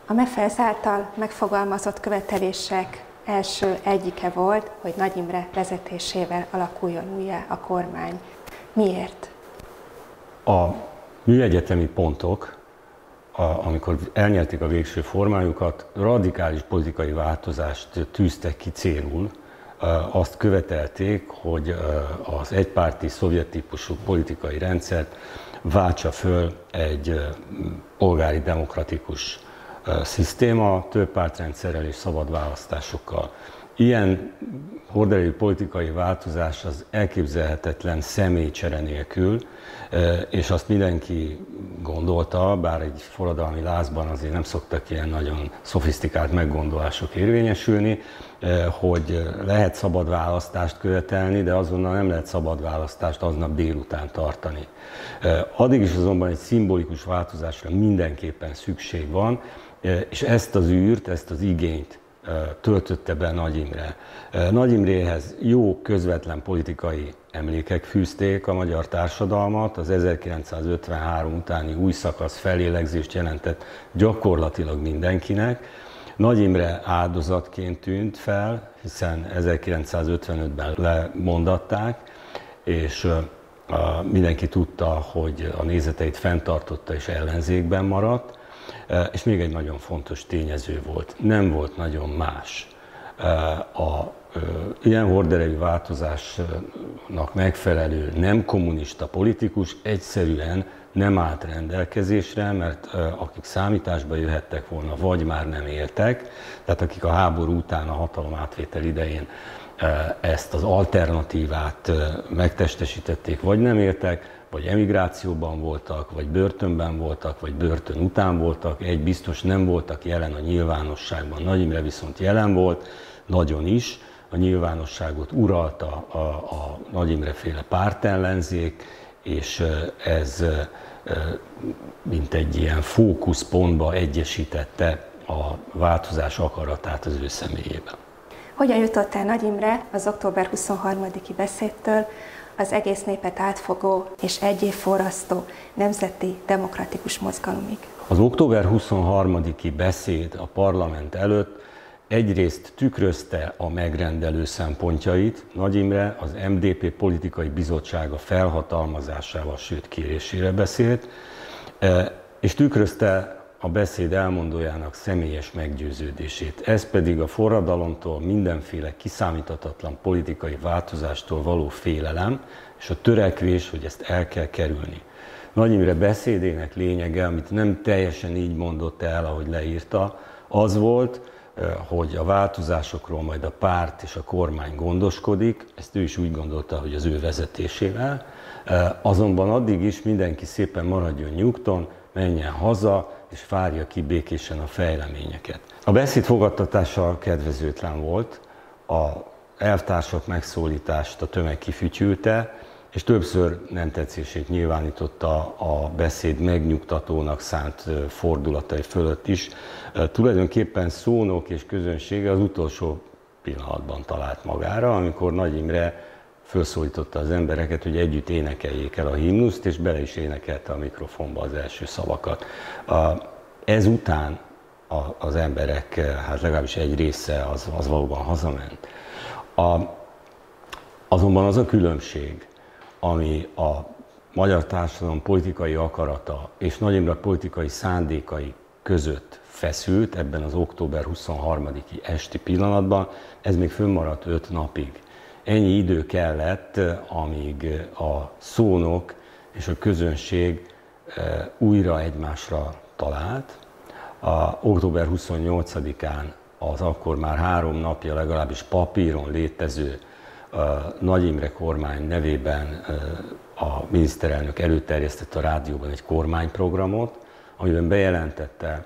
A MFS által megfogalmazott követelések első egyike volt, hogy Nagy Imre vezetésével alakuljon újjá a kormány. Miért? A műegyetemi pontok, amikor elnyerték a végső formájukat, radikális politikai változást tűztek ki célul. Azt követelték, hogy az egypárti szovjet típusú politikai rendszert váltsa föl egy polgári demokratikus szisztéma, többpártrendszerrel és szabad választásokkal. Ilyen horderejű politikai változás az elképzelhetetlen személycsere nélkül, és azt mindenki gondolta, bár egy forradalmi lázban azért nem szoktak ilyen nagyon szofisztikált meggondolások érvényesülni, hogy lehet szabad választást követelni, de azonnal nem lehet szabad választást aznap délután tartani. Addig is azonban egy szimbolikus változásra mindenképpen szükség van, és ezt az űrt, ezt az igényt töltötte be Nagy Imre. Nagy Imréhez jó közvetlen politikai emlékek fűzték a magyar társadalmat, az 1953 utáni új szakasz felélegzést jelentett gyakorlatilag mindenkinek. Nagy Imre áldozatként tűnt fel, hiszen 1955-ben lemondatták, és mindenki tudta, hogy a nézeteit fenntartotta és ellenzékben maradt. És még egy nagyon fontos tényező volt, nem volt nagyon más. Ilyen horderejű változásnak megfelelő nem kommunista politikus egyszerűen nem állt rendelkezésre, mert akik számításba jöhettek volna, vagy már nem éltek, tehát akik a háború után a hatalomátvétel idején ezt az alternatívát megtestesítették, vagy nem éltek, vagy emigrációban voltak, vagy börtönben voltak, vagy börtön után voltak. Egy biztos, nem voltak jelen a nyilvánosságban. Nagy Imre viszont jelen volt, nagyon is. A nyilvánosságot uralta a Nagy Imre-féle pártellenzék, és ez mint egy ilyen fókuszpontba egyesítette a változás akaratát az ő személyében. Hogyan jutott el Nagy Imre az október 23-i beszédtől az egész népet átfogó és egyé forrasztó nemzeti demokratikus mozgalomig? Az október 23-i beszéd a parlament előtt egyrészt tükrözte a megrendelő szempontjait. Nagy Imre az MDP politikai bizottsága felhatalmazásával, sőt kérésére beszélt, és tükrözte a beszéd elmondójának személyes meggyőződését. Ez pedig a forradalomtól, mindenféle kiszámíthatatlan politikai változástól való félelem, és a törekvés, hogy ezt el kell kerülni. Nagy Imre beszédének lényege, amit nem teljesen így mondott el, ahogy leírta, az volt, hogy a változásokról majd a párt és a kormány gondoskodik, ezt ő is úgy gondolta, hogy az ő vezetésével, azonban addig is mindenki szépen maradjon nyugton, menjen haza, és várja ki békésen a fejleményeket. A beszéd fogadtatása kedvezőtlen volt, a elvtársak megszólítást a tömeg kifütyülte, és többször nem tetszését nyilvánította a beszéd megnyugtatónak szánt fordulatai fölött is. Tulajdonképpen szónok és közönsége az utolsó pillanatban talált magára, amikor Nagy Imre felszólította az embereket, hogy együtt énekeljék el a himnuszt, és bele is énekelte a mikrofonba az első szavakat. Ezután az emberek, hát legalábbis egy része az valóban hazament. Azonban az a különbség, ami a magyar társadalom politikai akarata és Nagy Imre politikai szándékai között feszült ebben az október 23-i esti pillanatban, ez még fönnmaradt 5 napig. Ennyi idő kellett, amíg a szónok és a közönség újra egymásra talált. Október 28-án az akkor már 3 napja legalábbis papíron létező Nagy Imre kormány nevében a miniszterelnök előterjesztett a rádióban egy kormányprogramot, amiben bejelentette,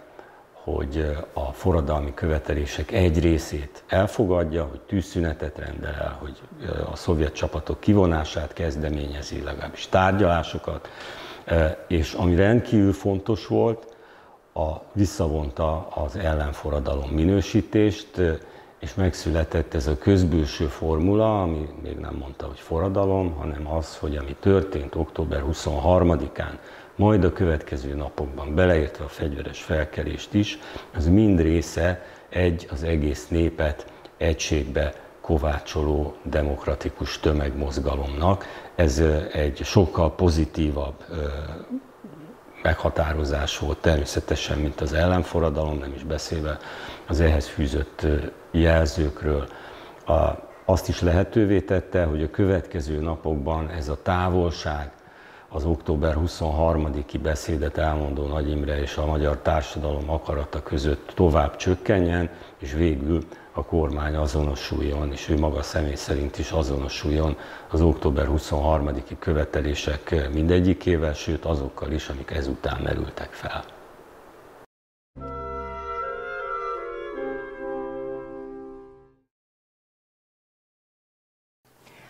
hogy a forradalmi követelések egy részét elfogadja, hogy tűzszünetet rendel el, hogy a szovjet csapatok kivonását kezdeményezi, legalábbis tárgyalásokat, és ami rendkívül fontos volt, visszavonta az ellenforradalom minősítést, és megszületett ez a közbülső formula, ami még nem mondta, hogy forradalom, hanem az, hogy ami történt október 23-án majd a következő napokban, beleértve a fegyveres felkelést is, az mind része az egész népet egységbe kovácsoló demokratikus tömegmozgalomnak. Ez egy sokkal pozitívabb meghatározás volt természetesen, mint az ellenforradalom, nem is beszélve az ehhez fűzött jelzőkről. Azt is lehetővé tette, hogy a következő napokban ez a távolság az október 23-i beszédet elmondó Nagy Imre és a magyar társadalom akarata között tovább csökkenjen, és végül a kormány azonosuljon, és ő maga személy szerint is azonosuljon az október 23-i követelések mindegyikével, sőt azokkal is, amik ezután merültek fel.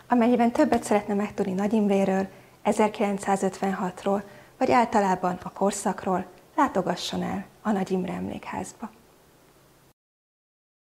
Amennyiben többet szeretne megtudni Nagy Imréről, 1956-ról, vagy általában a korszakról, látogasson el a Nagy Imre Emlékházba.